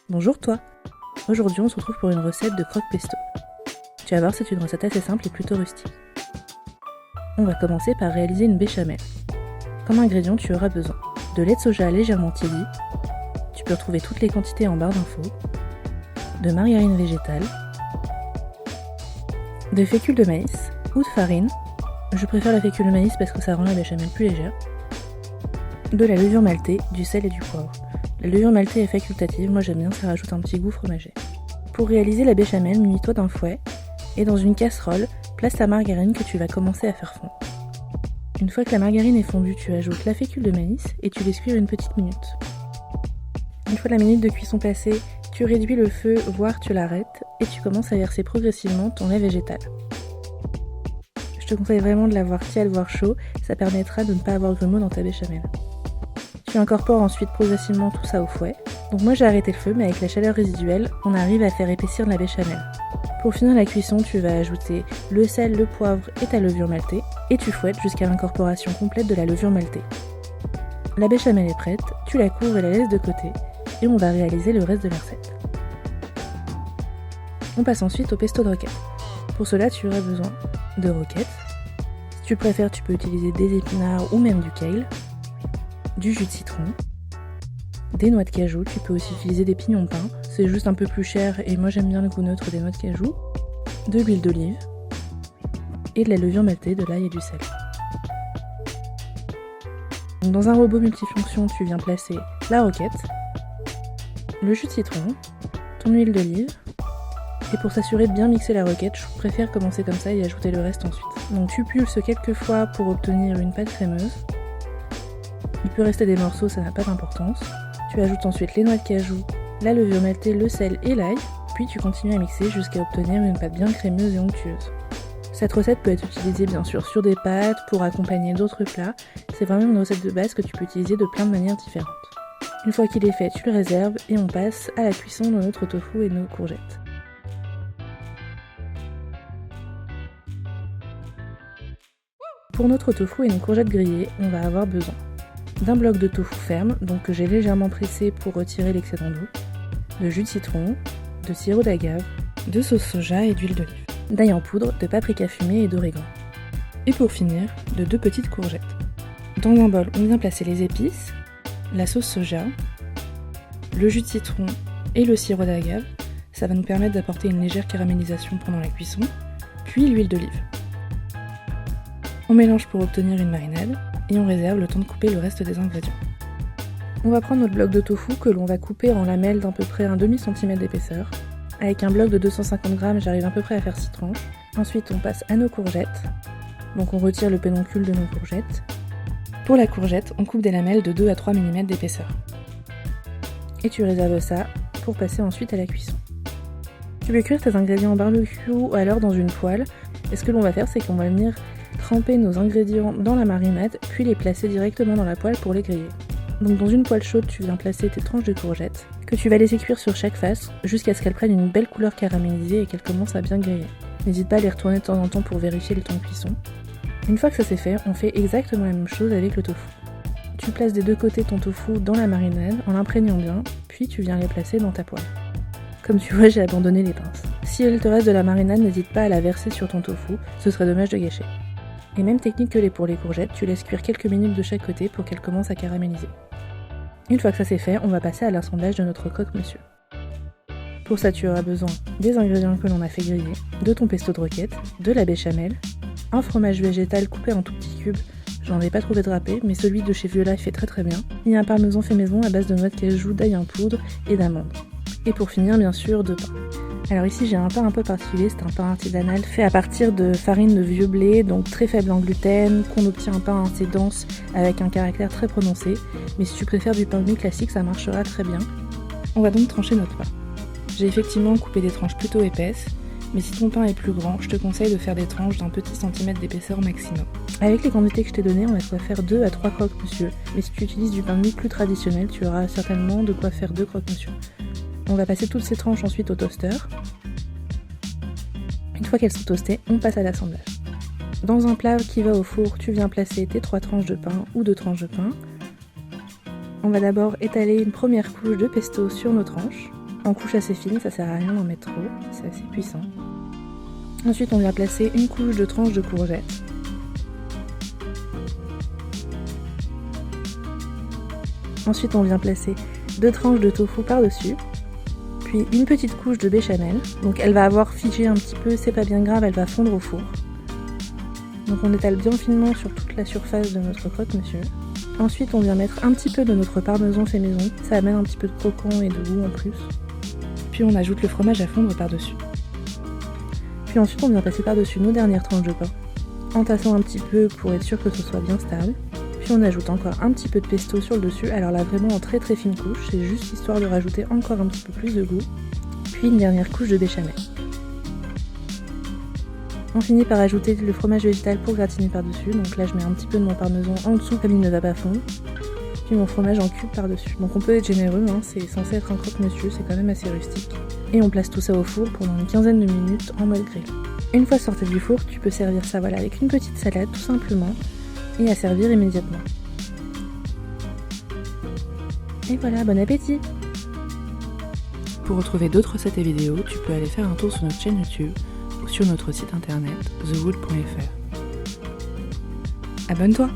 Bonjour toi! Aujourd'hui on se retrouve pour une recette de croque pesto. Tu vas voir, c'est une recette assez simple et plutôt rustique. On va commencer par réaliser une béchamel. Comme ingrédient, tu auras besoin de lait de soja légèrement tiédi, tu peux retrouver toutes les quantités en barre d'infos, de margarine végétale, de fécule de maïs ou de farine, je préfère la fécule de maïs parce que ça rend la béchamel plus légère, de la levure maltée, du sel et du poivre. La levure maltée est facultative, moi j'aime bien, ça rajoute un petit goût fromager. Pour réaliser la béchamel, munis-toi d'un fouet et dans une casserole, place la margarine que tu vas commencer à faire fondre. Une fois que la margarine est fondue, tu ajoutes la fécule de maïs et tu laisses cuire une petite minute. Une fois la minute de cuisson passée, tu réduis le feu, voire tu l'arrêtes et tu commences à verser progressivement ton lait végétal. Je te conseille vraiment de l'avoir tiède voire chaud, ça permettra de ne pas avoir grumeaux dans ta béchamel. Tu incorpores ensuite progressivement tout ça au fouet. Donc moi j'ai arrêté le feu, mais avec la chaleur résiduelle, on arrive à faire épaissir la béchamel. Pour finir la cuisson, tu vas ajouter le sel, le poivre et ta levure maltée, et tu fouettes jusqu'à l'incorporation complète de la levure maltée. La béchamel est prête, tu la couvres et la laisses de côté, et on va réaliser le reste de la recette. On passe ensuite au pesto de roquette. Pour cela, tu auras besoin de roquettes. Si tu préfères, tu peux utiliser des épinards ou même du kale, du jus de citron, des noix de cajou, tu peux aussi utiliser des pignons de pain, c'est juste un peu plus cher et moi j'aime bien le goût neutre des noix de cajou, de l'huile d'olive et de la levure maltée, de l'ail et du sel. Donc dans un robot multifonction, tu viens placer la roquette, le jus de citron, ton huile d'olive, et pour s'assurer de bien mixer la roquette, je préfère commencer comme ça et ajouter le reste ensuite. Donc tu pulses quelques fois pour obtenir une pâte crémeuse. Il peut rester des morceaux, ça n'a pas d'importance. Tu ajoutes ensuite les noix de cajou, la levure maltée, le sel et l'ail, puis tu continues à mixer jusqu'à obtenir une pâte bien crémeuse et onctueuse. Cette recette peut être utilisée bien sûr sur des pâtes, pour accompagner d'autres plats. C'est vraiment une recette de base que tu peux utiliser de plein de manières différentes. Une fois qu'il est fait, tu le réserves et on passe à la cuisson de notre tofu et nos courgettes. Pour notre tofu et nos courgettes grillées, on va avoir besoin d'un bloc de tofu ferme, donc que j'ai légèrement pressé pour retirer l'excédent d'eau, de jus de citron, de sirop d'agave, de sauce soja et d'huile d'olive, d'ail en poudre, de paprika fumé et d'origan. Et pour finir, de 2 petites courgettes. Dans un bol, on vient placer les épices, la sauce soja, le jus de citron et le sirop d'agave. Ça va nous permettre d'apporter une légère caramélisation pendant la cuisson, puis l'huile d'olive. On mélange pour obtenir une marinade et on réserve le temps de couper le reste des ingrédients. On va prendre notre bloc de tofu que l'on va couper en lamelles d'à peu près un demi-centimètre d'épaisseur. Avec un bloc de 250 g, j'arrive à peu près à faire 6 tranches. Ensuite, on passe à nos courgettes. Donc on retire le pédoncule de nos courgettes. Pour la courgette, on coupe des lamelles de 2 à 3 mm d'épaisseur. Et tu réserves ça pour passer ensuite à la cuisson. Tu peux cuire tes ingrédients en barbecue ou alors dans une poêle. Et ce que l'on va faire, c'est qu'on va venir tremper nos ingrédients dans la marinade, puis les placer directement dans la poêle pour les griller. Donc dans une poêle chaude, tu viens placer tes tranches de courgettes, que tu vas laisser cuire sur chaque face, jusqu'à ce qu'elles prennent une belle couleur caramélisée et qu'elles commencent à bien griller. N'hésite pas à les retourner de temps en temps pour vérifier le temps de cuisson. Une fois que ça c'est fait, on fait exactement la même chose avec le tofu. Tu places des deux côtés ton tofu dans la marinade en l'imprégnant bien, puis tu viens les placer dans ta poêle. Comme tu vois, j'ai abandonné les pinces. Si il te reste de la marinade, n'hésite pas à la verser sur ton tofu, ce serait dommage de gâcher. Et même technique que pour les courgettes, tu laisses cuire quelques minutes de chaque côté pour qu'elles commencent à caraméliser. Une fois que ça c'est fait, on va passer à l'assemblage de notre croque-monsieur. Pour ça, tu auras besoin des ingrédients que l'on a fait griller, de ton pesto de roquette, de la béchamel, un fromage végétal coupé en tout petits cubes, j'en ai pas trouvé de râpé, mais celui de chez Viola il fait très bien, et un parmesan fait maison à base de noix de cajou, d'ail en poudre et d'amandes. Et pour finir, bien sûr, de pain. Alors ici j'ai un pain un peu particulier, c'est un pain artisanal fait à partir de farine de vieux blé, donc très faible en gluten, qu'on obtient un pain assez dense avec un caractère très prononcé. Mais si tu préfères du pain de mie classique, ça marchera très bien. On va donc trancher notre pain. J'ai effectivement coupé des tranches plutôt épaisses, mais si ton pain est plus grand, je te conseille de faire des tranches d'un petit centimètre d'épaisseur maximum. Avec les quantités que je t'ai données, on va de quoi faire 2 à 3 croque-monsieur, mais si tu utilises du pain de mie plus traditionnel, tu auras certainement de quoi faire 2 croque-monsieur. On va passer toutes ces tranches ensuite au toaster. Une fois qu'elles sont toastées, on passe à l'assemblage. Dans un plat qui va au four, tu viens placer tes 3 tranches de pain ou 2 tranches de pain. On va d'abord étaler une première couche de pesto sur nos tranches. en couche assez fine, ça sert à rien d'en mettre trop, c'est assez puissant. Ensuite on vient placer une couche de tranches de courgettes. Ensuite on vient placer 2 tranches de tofu par-dessus, puis une petite couche de béchamel. Donc elle va avoir figé un petit peu, c'est pas bien grave, elle va fondre au four. Donc on étale bien finement sur toute la surface de notre croque-monsieur. Ensuite on vient mettre un petit peu de notre parmesan fait maison, ça amène un petit peu de croquant et de goût en plus. Puis on ajoute le fromage à fondre par-dessus. Puis ensuite on vient passer par-dessus nos dernières tranches de pain, en tassant un petit peu pour être sûr que ce soit bien stable. Puis on ajoute encore un petit peu de pesto sur le dessus, alors là vraiment en très très fine couche, c'est juste histoire de rajouter encore un petit peu plus de goût. Puis une dernière couche de béchamel. On finit par ajouter le fromage végétal pour gratiner par-dessus, donc là je mets un petit peu de mon parmesan en dessous comme il ne va pas fondre. Puis mon fromage en cube par-dessus. Donc on peut être généreux, hein, c'est censé être un croque-monsieur, c'est quand même assez rustique. Et on place tout ça au four pendant une quinzaine de minutes en mode grill. Une fois sorti du four, tu peux servir ça voilà, avec une petite salade tout simplement, et à servir immédiatement. Et voilà, bon appétit! Pour retrouver d'autres recettes et vidéos, tu peux aller faire un tour sur notre chaîne YouTube ou sur notre site internet thewood.fr. Abonne-toi!